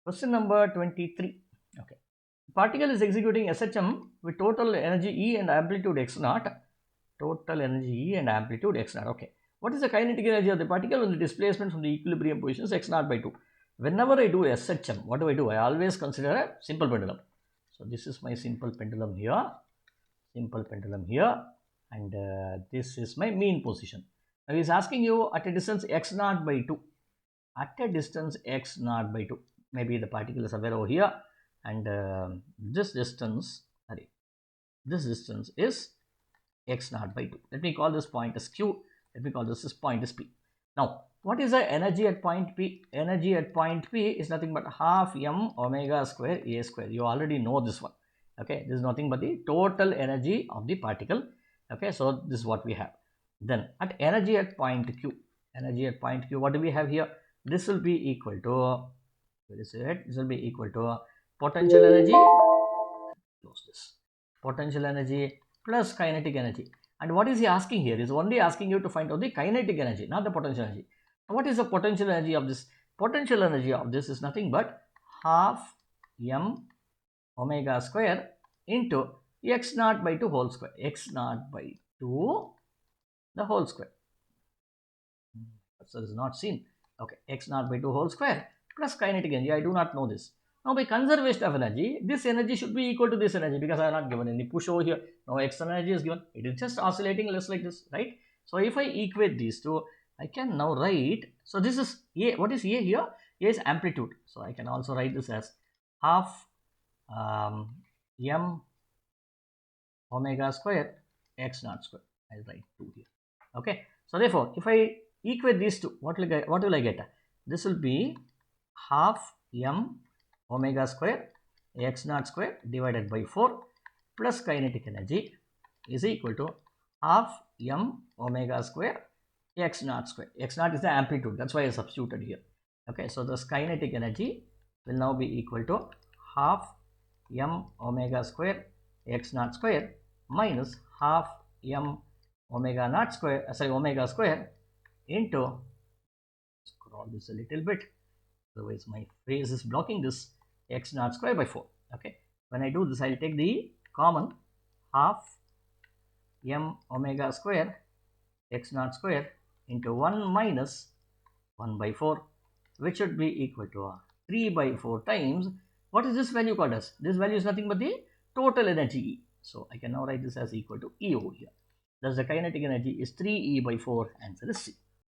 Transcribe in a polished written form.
Question number 23. Okay. Particle is executing SHM with total energy E and amplitude x naught. Total energy E and amplitude x naught. Okay. What is the kinetic energy of the particle when the displacement from the equilibrium position is x naught by 2? Whenever I do SHM, what do? I always consider a simple pendulum. So this is my simple pendulum here. Simple pendulum here. And this is my mean position. Now he is asking you at a distance x naught by 2. At a distance x naught by 2. Maybe the particle is somewhere over here, and this distance is x naught by 2. Let me call this point as q. Let me call this point as p. Now, what is the energy at point p? Energy at point p is nothing but half m omega square a square. You already know this one. Okay, this is nothing but the total energy of the particle. Okay, so this is what we have. Then at energy at point q, what do we have here? This will be equal to, this will be equal to potential energy, close this, potential energy plus kinetic energy. And what is he asking here? He is only asking you to find out the kinetic energy, not the potential energy. What is the potential energy of this? Potential energy of this is nothing but half m omega square into x naught by 2 whole square. X naught by 2 the whole square. So this is not seen. Okay, x naught by 2 whole square plus kinetic energy. I do not know this. Now by conservation of energy, this energy should be equal to this energy because I have not given any push over here. No external energy is given. It is just oscillating less like this, right? So if I equate these two, I can now write. So this is A. What is A here? A is amplitude. So I can also write this as half m omega square x naught square. I will write 2 here. Okay. So therefore, if I equate these two, what will I get? This will be half m omega square x naught square divided by 4 plus kinetic energy is equal to half m omega square x naught square. X naught is the amplitude, that's why I substituted here. Okay, so this kinetic energy will now be equal to half m omega square x naught square minus half m omega naught square, omega square into, scroll this a little bit, otherwise my face is blocking this, x naught square by 4. Okay, when I do this, I'll take the common half m omega square x naught square into 1 minus 1 by 4, which should be equal to 3 by 4 times, what is this value called as? This value is nothing but the total energy E. So I can now write this as equal to E over here. Thus the kinetic energy is 3E by 4. Answer is C.